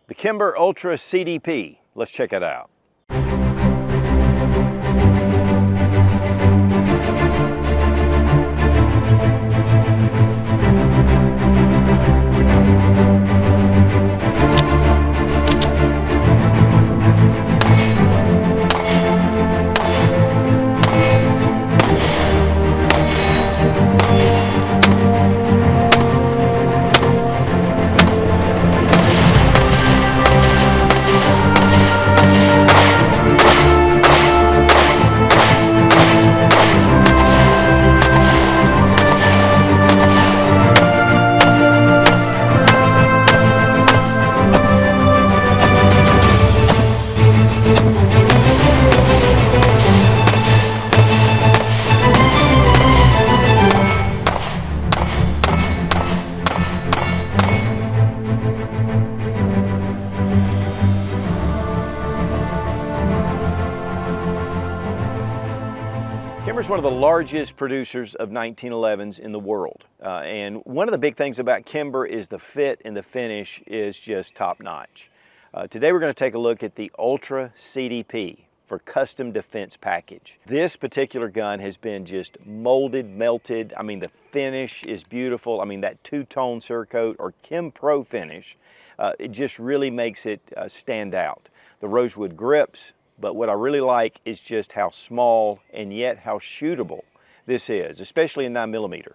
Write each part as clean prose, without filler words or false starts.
The Kimber Ultra CDP. Let's check it out. Kimber is one of the largest producers of 1911s in the world. And one of the big things about Kimber is the fit and the finish is just top notch. Today we're going to take a look at the Ultra CDP for custom defense package. This particular gun has been just molded, melted. I mean, the finish is beautiful. I mean, that two-tone Cerakote or Kim Pro finish, it just really makes it stand out. The rosewood grips, but what I really like is just how small and yet how shootable this is, especially in 9mm.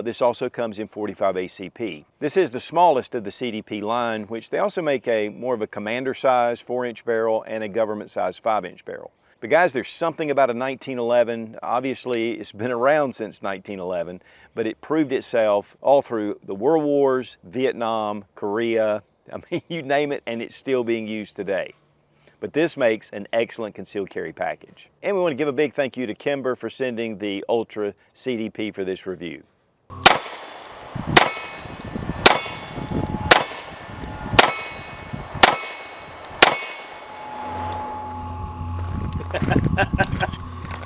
This also comes in 45 ACP. This is the smallest of the CDP line, which they also make a more of a commander size 4-inch barrel and a government size 5-inch barrel. But guys, there's something about a 1911. Obviously, it's been around since 1911, but it proved itself all through the World Wars, Vietnam, Korea, I mean, you name it, and it's still being used today. But this makes an excellent concealed carry package. And we want to give a big thank you to Kimber for sending the Ultra CDP for this review.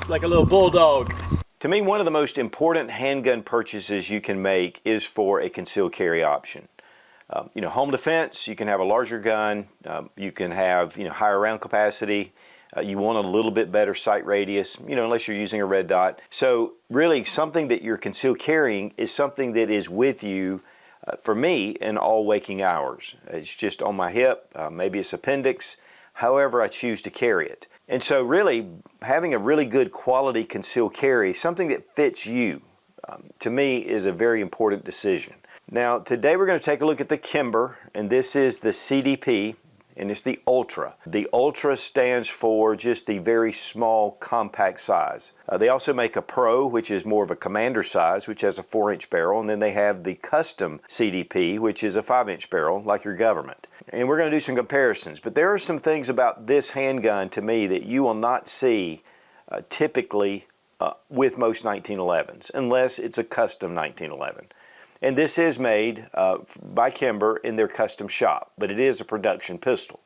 Like a little bulldog. To me, one of the most important handgun purchases you can make is for a concealed carry option. You know, home defense, you can have a larger gun, you can have, higher round capacity, you want a little bit better sight radius, unless you're using a red dot. So really something that you're concealed carrying is something that is with you, for me, in all waking hours. It's just on my hip, maybe it's appendix, however I choose to carry it. And so really having a really good quality concealed carry, something that fits you, to me is a very important decision. Now, today we're going to take a look at the Kimber, and this is the CDP, and it's the Ultra. The Ultra stands for just the very small, compact size. They also make a Pro, which is more of a commander size, which has a 4-inch barrel, and then they have the Custom CDP, which is a 5-inch barrel, like your government. And we're going to do some comparisons, but there are some things about this handgun, to me, that you will not see typically with most 1911s, unless it's a custom 1911. And this is made by Kimber in their custom shop, but it is a production pistol.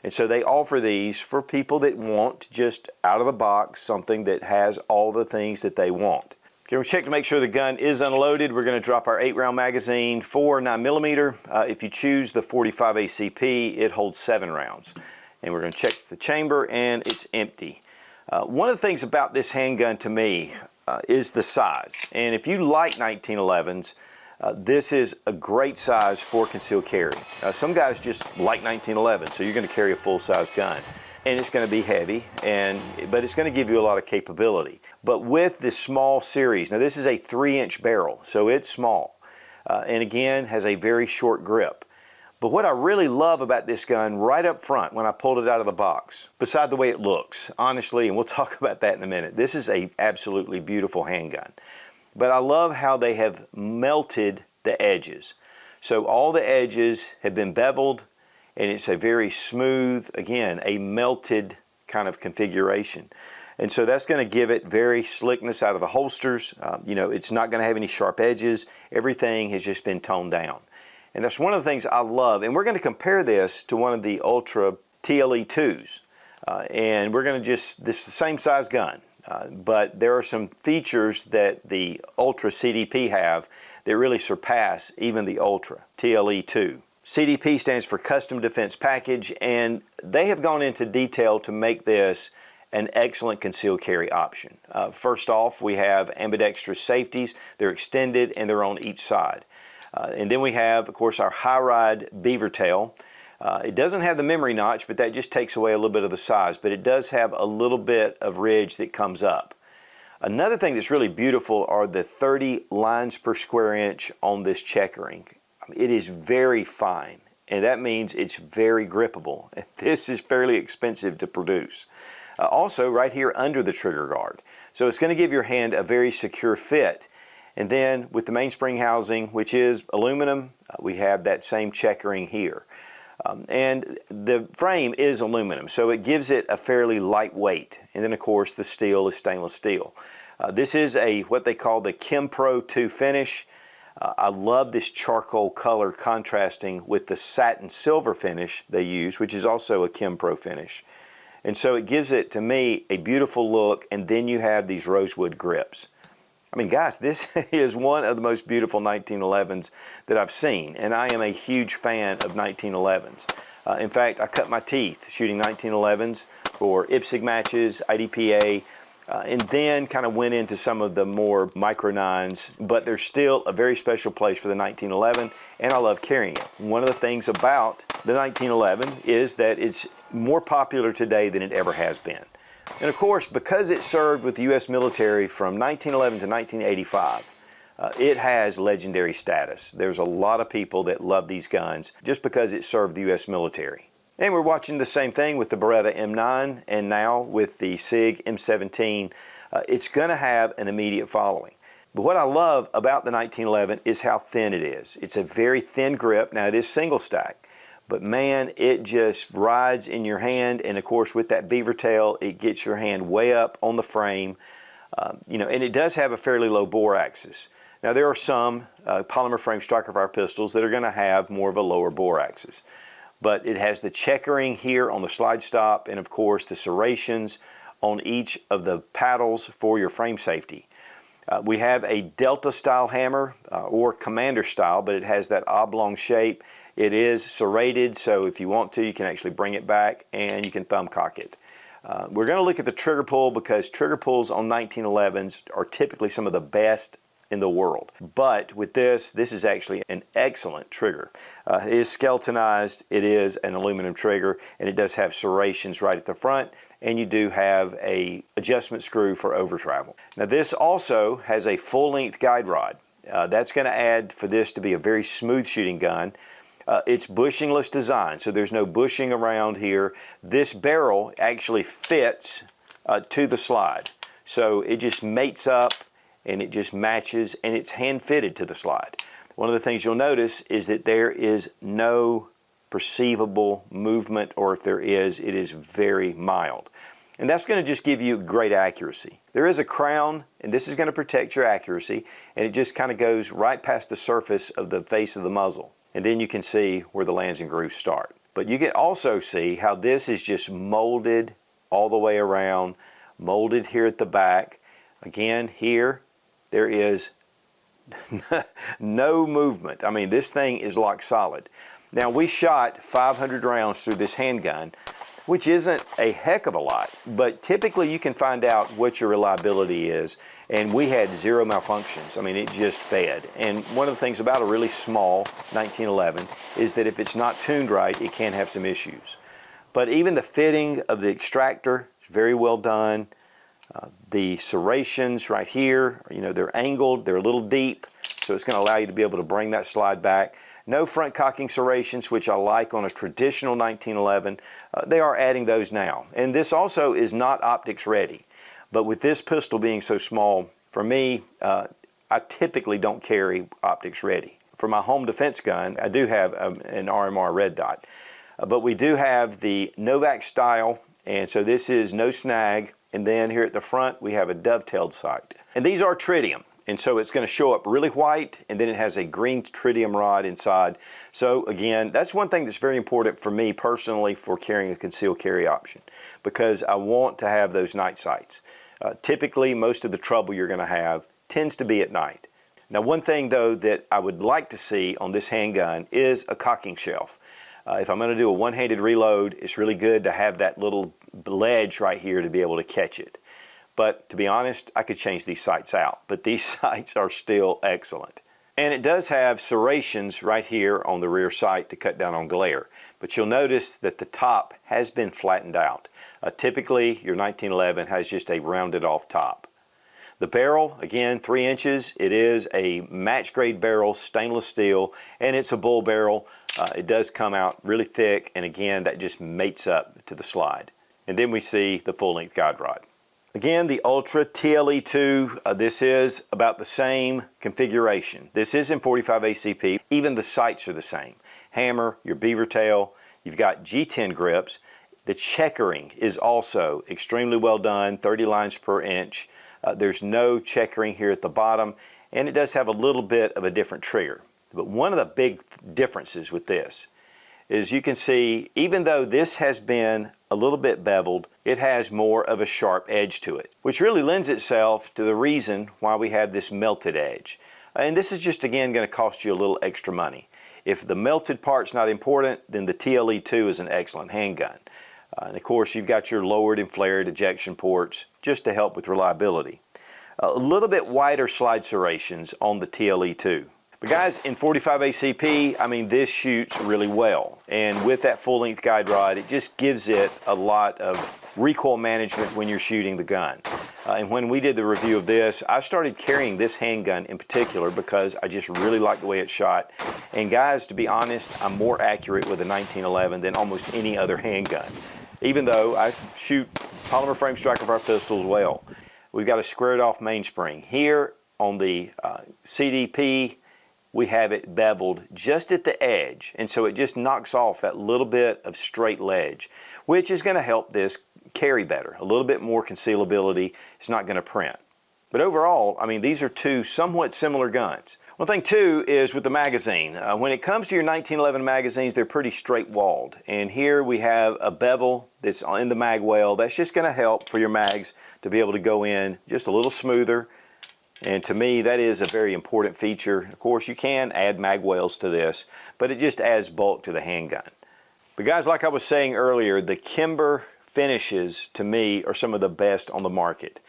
And so they offer these for people that want just out of the box something that has all the things that they want. Okay, we check to make sure the gun is unloaded. We're going to drop our 8-round magazine for 9mm. If you choose the 45 ACP, it holds 7 rounds. And we're going to check the chamber, and it's empty. One of the things about this handgun to me is the size. And if you like 1911s, this is a great size for concealed carry. Some guys just like 1911, so you're going to carry a full-size gun. And it's going to be heavy, but it's going to give you a lot of capability. But with this small series, now this is a 3-inch barrel, so it's small. And again, has a very short grip. But what I really love about this gun right up front when I pulled it out of the box, beside the way it looks, honestly, and we'll talk about that in a minute, this is a absolutely beautiful handgun. But I love how they have melted the edges. So all the edges have been beveled, and it's a very smooth, again, a melted kind of configuration. And so that's going to give it very slickness out of the holsters. It's not going to have any sharp edges. Everything has just been toned down. And that's one of the things I love. And we're going to compare this to one of the Ultra TLE2s. And we're going to this is the same size gun. But there are some features that the Ultra CDP have that really surpass even the Ultra TLE2. CDP stands for Custom Defense Package, and they have gone into detail to make this an excellent concealed carry option. First off, we have ambidextrous safeties. They're extended and they're on each side. And then we have, of course, our high-ride beaver tail. It doesn't have the memory notch, but that just takes away a little bit of the size, but it does have a little bit of ridge that comes up. Another thing that's really beautiful are the 30 lines per square inch on this checkering. It is very fine, and that means it's very grippable. This is fairly expensive to produce. Also, right here under the trigger guard. So it's going to give your hand a very secure fit. And then with the mainspring housing, which is aluminum, we have that same checkering here. And the frame is aluminum, so it gives it a fairly light weight. And then, of course, the steel is stainless steel. This is what they call the Kimber 2 finish. I love this charcoal color contrasting with the satin silver finish they use, which is also a Kimber finish. And so it gives it, to me, a beautiful look, and then you have these rosewood grips. I mean, guys, this is one of the most beautiful 1911s that I've seen, and I am a huge fan of 1911s. In fact, I cut my teeth shooting 1911s for IPSC matches, IDPA, and then kind of went into some of the more micro 9s, but there's still a very special place for the 1911, and I love carrying it. One of the things about the 1911 is that it's more popular today than it ever has been. And of course, because it served with the U.S. military from 1911 to 1985, it has legendary status. There's a lot of people that love these guns just because it served the U.S. military. And we're watching the same thing with the Beretta M9, and now with the SIG M17. It's going to have an immediate following. But what I love about the 1911 is how thin it is. It's a very thin grip. Now, it is single stack. But man, it just rides in your hand, and of course with that beaver tail, it gets your hand way up on the frame, and it does have a fairly low bore axis. Now there are some polymer frame striker fire pistols that are going to have more of a lower bore axis, but it has the checkering here on the slide stop, and of course the serrations on each of the paddles for your frame safety. We have a Delta style hammer or Commander style, but it has that oblong shape. It is serrated, so if you want to, you can actually bring it back and you can thumb cock it. We're going to look at the trigger pull because trigger pulls on 1911s are typically some of the best in the world. But with this is actually an excellent trigger. It is skeletonized, it is an aluminum trigger, and it does have serrations right at the front, and you do have a adjustment screw for over travel. Now this also has a full-length guide rod. That's going to add for this to be a very smooth shooting gun. It's bushingless design, so there's no bushing around here. This barrel actually fits to the slide. So it just mates up and it just matches, and it's hand fitted to the slide. One of the things you'll notice is that there is no perceivable movement, or if there is, it is very mild. And that's going to just give you great accuracy. There is a crown, and this is going to protect your accuracy, and it just kind of goes right past the surface of the face of the muzzle. And then you can see where the lands and grooves start. But you can also see how this is just molded all the way around, molded here at the back. Again, here, there is no movement. I mean, this thing is locked solid. Now, we shot 500 rounds through this handgun, which isn't a heck of a lot, but typically you can find out what your reliability is, and we had zero malfunctions. I mean, it just fed. And one of the things about a really small 1911 is that if it's not tuned right, it can have some issues. But even the fitting of the extractor is very well done. The serrations right here, they're angled, they're a little deep, so it's going to allow you to be able to bring that slide back. No front cocking serrations, which I like on a traditional 1911. They are adding those now. And this also is not optics ready. But with this pistol being so small, for me, I typically don't carry optics ready. For my home defense gun, I do have an RMR red dot. But we do have the Novak style, and so this is no snag. And then here at the front, we have a dovetailed sight. And these are tritium. And so it's going to show up really white, and then it has a green tritium rod inside. So again, that's one thing that's very important for me personally for carrying a concealed carry option, because I want to have those night sights. Typically, most of the trouble you're going to have tends to be at night. Now, one thing though that I would like to see on this handgun is a cocking shelf. If I'm going to do a one-handed reload, it's really good to have that little ledge right here to be able to catch it. But to be honest, I could change these sights out, but these sights are still excellent. And it does have serrations right here on the rear sight to cut down on glare. But you'll notice that the top has been flattened out. Typically, your 1911 has just a rounded off top. The barrel, again, 3 inches. It is a match grade barrel, stainless steel, and it's a bull barrel. It does come out really thick, and again, that just mates up to the slide. And then we see the full-length guide rod. Again, the Ultra TLE2, this is about the same configuration. This is in 45 ACP. Even the sights are the same. Hammer, your beaver tail, you've got G10 grips. The checkering is also extremely well done, 30 lines per inch. There's no checkering here at the bottom, and it does have a little bit of a different trigger. But one of the big differences with this is you can see, even though this has been a little bit beveled, it has more of a sharp edge to it, which really lends itself to the reason why we have this melted edge. And this is just, again, going to cost you a little extra money. If the melted part's not important, then the TLE2 is an excellent handgun. And of course, you've got your lowered and flared ejection ports just to help with reliability. A little bit wider slide serrations on the TLE2. But guys, in 45 ACP, I mean, this shoots really well. And with that full-length guide rod, it just gives it a lot of recoil management when you're shooting the gun. And when we did the review of this, I started carrying this handgun in particular because I just really like the way it shot. And guys, to be honest, I'm more accurate with a 1911 than almost any other handgun. Even though I shoot polymer frame striker-fire pistols well. We've got a squared off mainspring. Here on the CDP, we have it beveled just at the edge, and so it just knocks off that little bit of straight ledge, which is going to help this carry better. A little bit more concealability. It's not going to print. But overall, I mean, these are two somewhat similar guns. One thing too is with the magazine. When it comes to your 1911 magazines, they're pretty straight walled. And here we have a bevel that's in the mag well. That's just going to help for your mags to be able to go in just a little smoother. And to me, that is a very important feature. Of course, you can add mag wells to this, but it just adds bulk to the handgun. But guys, like I was saying earlier, the Kimber finishes to me are some of the best on the market.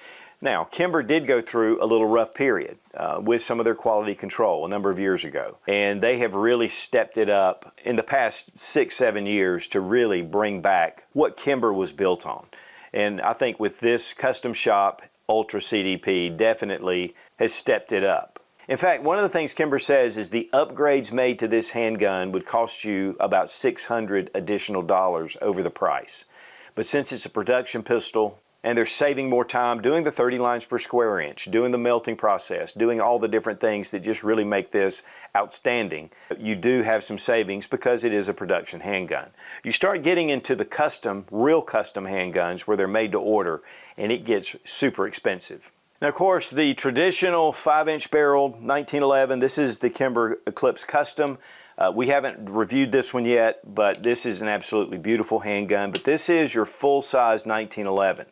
Now, Kimber did go through a little rough period with some of their quality control a number of years ago. And they have really stepped it up in the past 6-7 years to really bring back what Kimber was built on. And I think with this custom shop, Ultra CDP definitely has stepped it up. In fact, one of the things Kimber says is the upgrades made to this handgun would cost you about $600 additional over the price. But since it's a production pistol, and they're saving more time doing the 30 lines per square inch, doing the melting process, doing all the different things that just really make this outstanding. You do have some savings because it is a production handgun. You start getting into the custom, real custom handguns where they're made to order, and it gets super expensive. Now, of course, the traditional 5-inch barrel 1911, this is the Kimber Eclipse Custom. We haven't reviewed this one yet, but this is an absolutely beautiful handgun. But this is your full-size 1911.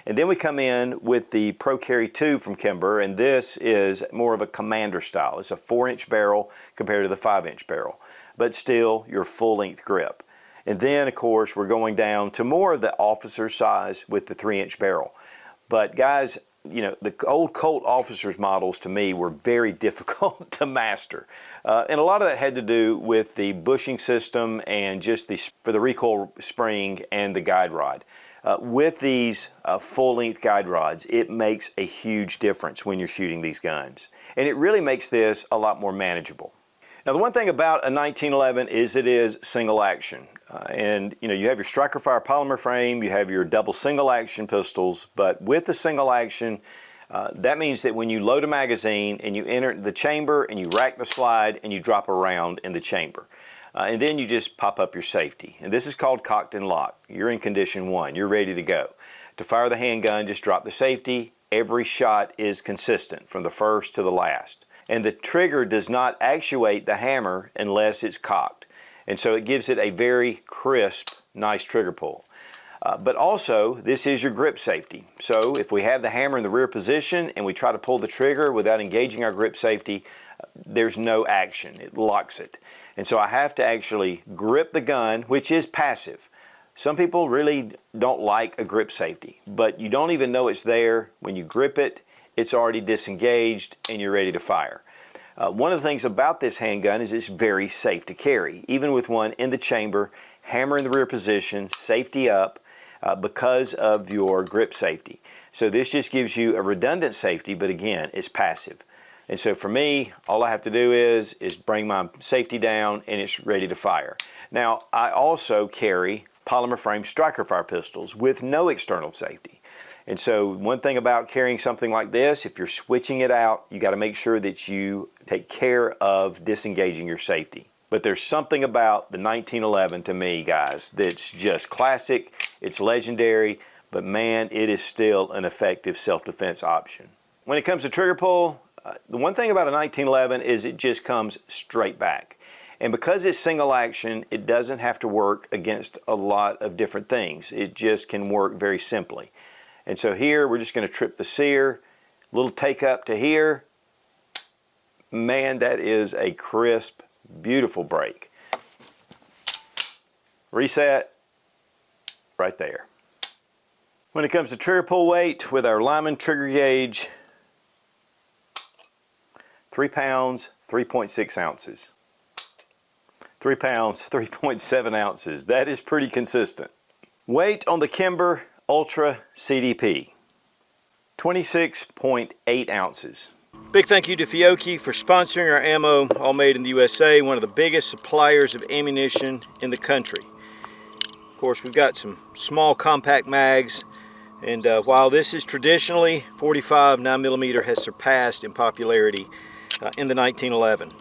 And then we come in with the Pro Carry 2 from Kimber, and this is more of a commander style. It's a 4-inch barrel compared to the 5-inch barrel, but still your full-length grip. And then, of course, we're going down to more of the officer size with the 3-inch barrel. But guys, you know, the old Colt officers models to me were very difficult to master. And a lot of that had to do with the bushing system and just for the recoil spring and the guide rod. With these full-length guide rods, it makes a huge difference when you're shooting these guns. And it really makes this a lot more manageable. Now, the one thing about a 1911 is it is single action. And you know, you have your striker fire polymer frame, you have your double single action pistols, but with the single action, that means that when you load a magazine and you enter the chamber and you rack the slide and you drop a round in the chamber. And then you just pop up your safety. And this is called cocked and locked. You're in condition 1. You're ready to go. To fire the handgun, just drop the safety. Every shot is consistent from the first to the last. And the trigger does not actuate the hammer unless it's cocked. And so it gives it a very crisp, nice trigger pull. But also, this is your grip safety. So if we have the hammer in the rear position and we try to pull the trigger without engaging our grip safety, there's no action. It locks it. And so I have to actually grip the gun, which is passive. Some people really don't like a grip safety, but you don't even know it's there. When you grip it, it's already disengaged and you're ready to fire. One of the things about this handgun is it's very safe to carry, even with one in the chamber, hammer in the rear position, safety up, because of your grip safety. So this just gives you a redundant safety, but again, it's passive. And so for me, all I have to do is bring my safety down and it's ready to fire. Now, I also carry polymer frame striker fire pistols with no external safety. And so one thing about carrying something like this, if you're switching it out, you got to make sure that you take care of disengaging your safety. But there's something about the 1911 to me, guys, that's just classic. It's legendary, but man, it is still an effective self-defense option. When it comes to trigger pull, the one thing about a 1911 is it just comes straight back. And because it's single action, it doesn't have to work against a lot of different things. It just can work very simply. And so here, we're just going to trip the sear, little take up to here. Man, that is a crisp, beautiful break. Reset, right there. When it comes to trigger pull weight, with our Lyman trigger gauge, 3 pounds, 3.6 ounces. 3 pounds, 3.7 ounces. That is pretty consistent. Weight on the Kimber Ultra CDP, 26.8 ounces. Big thank you to Fiocchi for sponsoring our ammo, all made in the USA, one of the biggest suppliers of ammunition in the country. Of course, we've got some small compact mags, and while this is traditionally 45, 9mm has surpassed in popularity in the 1911.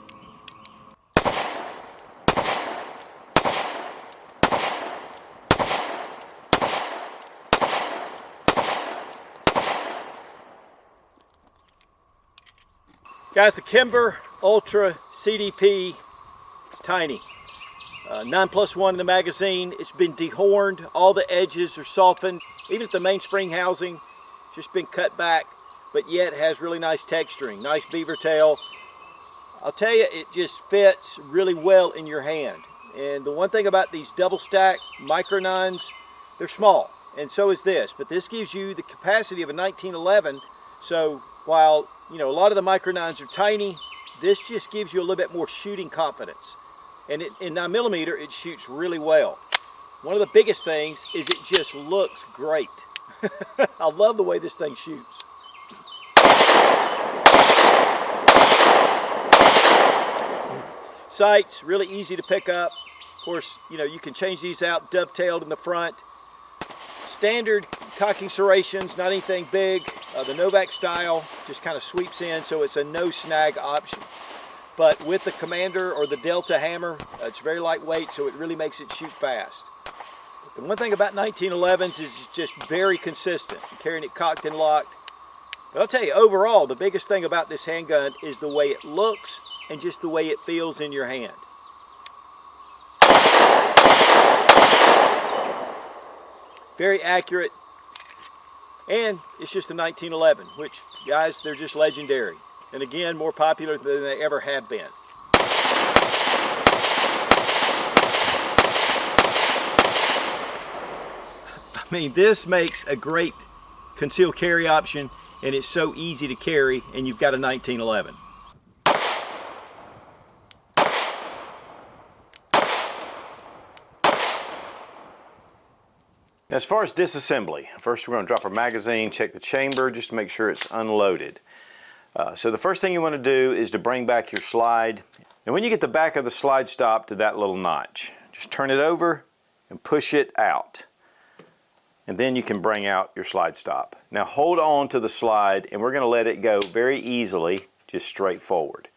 Guys, the Kimber Ultra CDP is tiny. 9+1 in the magazine. It's been dehorned. All the edges are softened. Even at the mainspring housing, it's just been cut back, but yet has really nice texturing. Nice beaver tail. I'll tell you, it just fits really well in your hand. And the one thing about these double stack micro 9s, they're small, and so is this. But this gives you the capacity of a 1911. So while a lot of the micro 9s are tiny, this just gives you a little bit more shooting confidence. And in 9mm, it shoots really well. One of the biggest things is it just looks great. I love the way this thing shoots. Sights, really easy to pick up. Of course, you can change these out dovetailed in the front. Standard cocking serrations, not anything big. The Novak style just kind of sweeps in, so it's a no snag option. But with the Commander or the Delta hammer, it's very lightweight, so it really makes it shoot fast. The one thing about 1911s is it's just very consistent, carrying it cocked and locked. But I'll tell you, overall, the biggest thing about this handgun is the way it looks and just the way it feels in your hand. Very accurate, and it's just a 1911, which, guys, they're just legendary. And again, more popular than they ever have been. I mean, this makes a great concealed carry option, and it's so easy to carry, and you've got a 1911. As far as disassembly, first we're going to drop our magazine, check the chamber just to make sure it's unloaded. So the first thing you want to do is to bring back your slide. And when you get the back of the slide stop to that little notch, just turn it over and push it out. And then you can bring out your slide stop. Now hold on to the slide, and we're going to let it go very easily, just straight forward.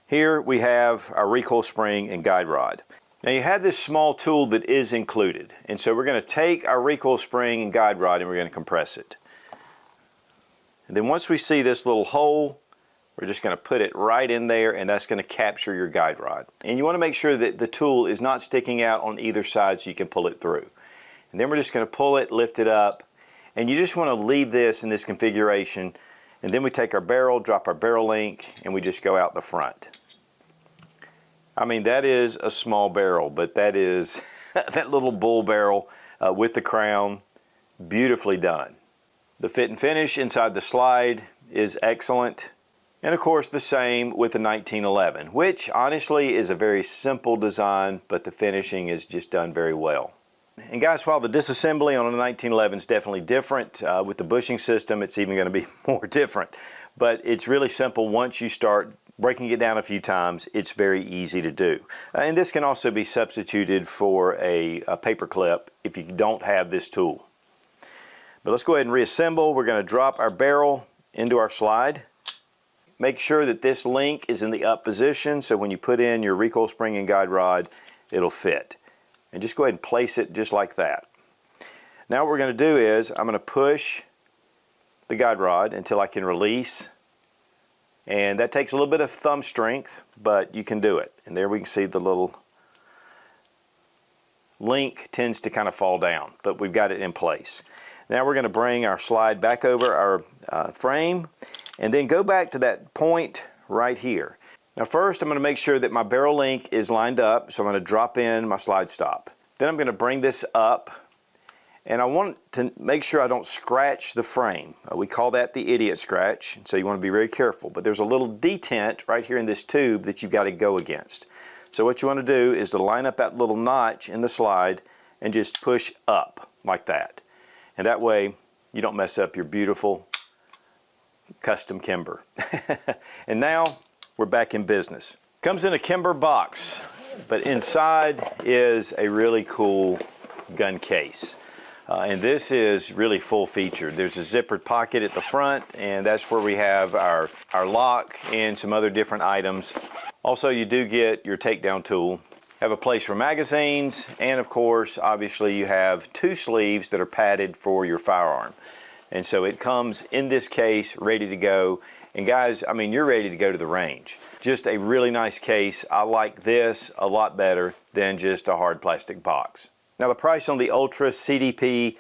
Here we have our recoil spring and guide rod. Now you have this small tool that is included, and so we're going to take our recoil spring and guide rod and we're going to compress it. And then once we see this little hole, we're just going to put it right in there, and that's going to capture your guide rod. And you want to make sure that the tool is not sticking out on either side so you can pull it through. And then we're just going to pull it, lift it up, and you just want to leave this in this configuration. And then we take our barrel, drop our barrel link, and we just go out the front. I mean, that is a small barrel, but that is that little bull barrel with the crown, beautifully done. The fit and finish inside the slide is excellent. And of course the same with the 1911, which honestly is a very simple design, but the finishing is just done very well. And guys, while the disassembly on a 1911 is definitely different, with the bushing system it's even going to be more different. But it's really simple. Once you start breaking it down a few times, it's very easy to do. And this can also be substituted for a paper clip if you don't have this tool. But let's go ahead and reassemble. We're going to drop our barrel into our slide. Make sure that this link is in the up position, so when you put in your recoil spring and guide rod, it'll fit. And just go ahead and place it just like that. Now what we're going to do is I'm going to push the guide rod until I can release. And that takes a little bit of thumb strength, but you can do it. And there we can see the little link tends to kind of fall down, but we've got it in place. Now we're going to bring our slide back over our frame and then go back to that point right here. Now first I'm going to make sure that my barrel link is lined up, so I'm going to drop in my slide stop. Then I'm going to bring this up, and I want to make sure I don't scratch the frame. We call that the idiot scratch, so you want to be very careful. But there's a little detent right here in this tube that you've got to go against. So what you want to do is to line up that little notch in the slide and just push up like that. And that way you don't mess up your beautiful custom Kimber. And now we're back in business. Comes in a Kimber box, but inside is a really cool gun case. And this is really full featured. There's a zippered pocket at the front, and that's where we have our lock and some other different items. Also, you do get your takedown tool. Have a place for magazines, and of course, obviously you have 2 sleeves that are padded for your firearm. And so it comes in this case ready to go. And guys, I mean, you're ready to go to the range. Just a really nice case. I like this a lot better than just a hard plastic box. Now the price on the Ultra CDP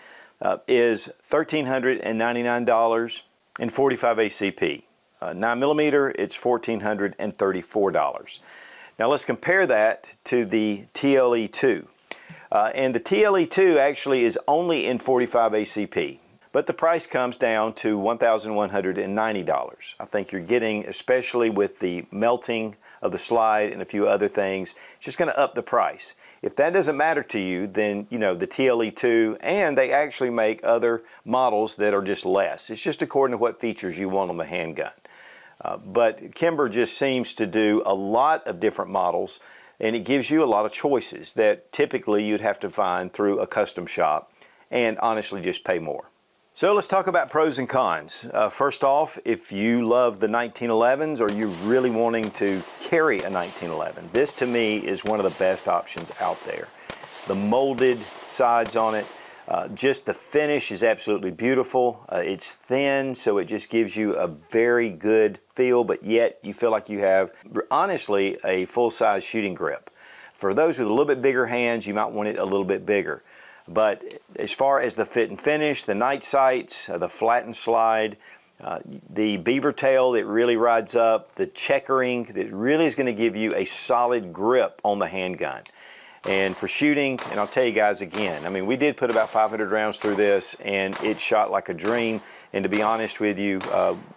is $1,399 and 45 ACP. 9mm, it's $1,434. Now let's compare that to the TLE2. And the TLE2 actually is only in 45 ACP. But the price comes down to $1,190. I think you're getting, especially with the melting of the slide and a few other things, it's just going to up the price. If that doesn't matter to you, then you know the TLE2, and they actually make other models that are just less. It's just according to what features you want on the handgun. But Kimber just seems to do a lot of different models, and it gives you a lot of choices that typically you'd have to find through a custom shop and honestly just pay more. So let's talk about pros and cons. First off, if you love the 1911s or you're really wanting to carry a 1911, this to me is one of the best options out there. The molded sides on it, just the finish is absolutely beautiful. It's thin, so it just gives you a very good feel, but yet you feel like you have, honestly, a full-size shooting grip. For those with a little bit bigger hands, you might want it a little bit bigger. But as far as the fit and finish, the night sights, the flattened slide, the beaver tail that really rides up, the checkering that really is going to give you a solid grip on the handgun. And for shooting, and I'll tell you guys again, I mean, we did put about 500 rounds through this, and it shot like a dream. And to be honest with you,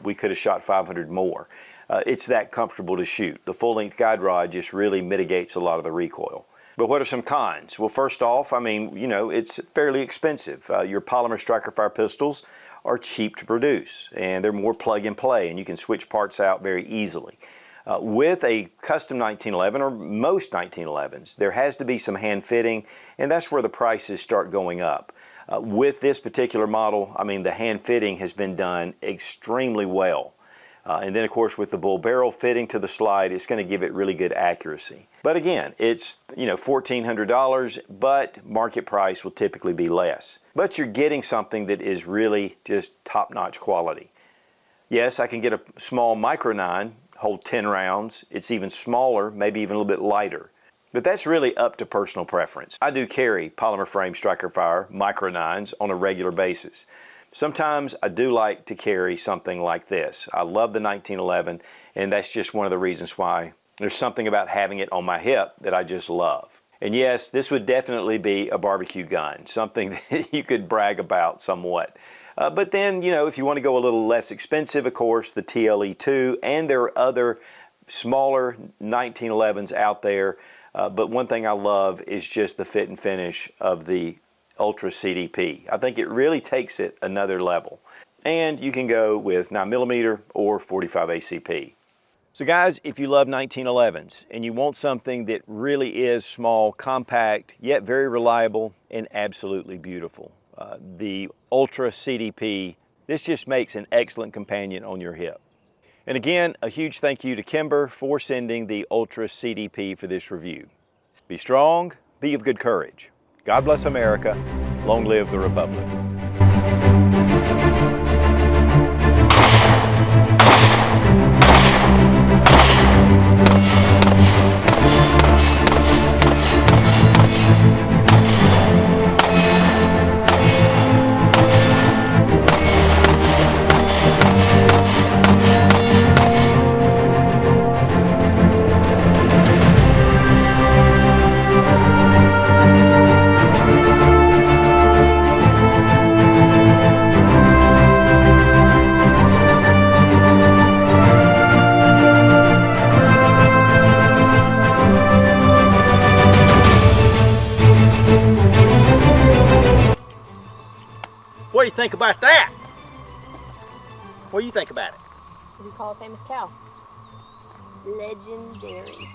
we could have shot 500 more. It's that comfortable to shoot. The full-length guide rod just really mitigates a lot of the recoil. But what are some cons? Well, first off, I mean, you know, it's fairly expensive. Your polymer striker fire pistols are cheap to produce, and they're more plug and play, and you can switch parts out very easily. With a custom 1911, or most 1911s, there has to be some hand fitting, and that's where the prices start going up. With this particular model, I mean, the hand fitting has been done extremely well. And then of course with the bull barrel fitting to the slide, it's going to give it really good accuracy. But again, it's, you know, $1,400, but market price will typically be less. But you're getting something that is really just top-notch quality. Yes, I can get a small micro 9, hold 10 rounds. It's even smaller, maybe even a little bit lighter. But that's really up to personal preference. I do carry polymer frame striker fire micro 9s on a regular basis. Sometimes I do like to carry something like this. I love the 1911, and that's just one of the reasons why. There's something about having it on my hip that I just love. And yes, this would definitely be a barbecue gun, something that you could brag about somewhat. But then, if you want to go a little less expensive, of course, the TLE2, and there are other smaller 1911s out there. But one thing I love is just the fit and finish of the Ultra CDP. I think it really takes it another level. And you can go with 9mm or 45 ACP. So guys, if you love 1911s and you want something that really is small, compact, yet very reliable and absolutely beautiful, the Ultra CDP, this just makes an excellent companion on your hip. And again, a huge thank you to Kimber for sending the Ultra CDP for this review. Be strong, be of good courage. God bless America. Long live the Republic. What do you think about that? What do you think about it? What do you call a famous cow? Legendary.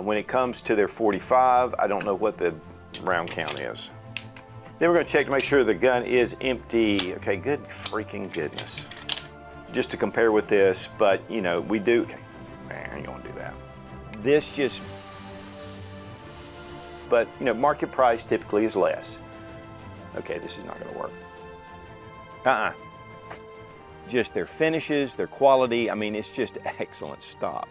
When it comes to their 45, I don't know what the round count is. Then we're going to check to make sure the gun is empty. Okay, good freaking goodness. Just to compare with this, but we do. Okay, I ain't going to do that. This just, but market price typically is less. Okay, this is not going to work. Just their finishes, their quality, I mean, it's just excellent. Stop.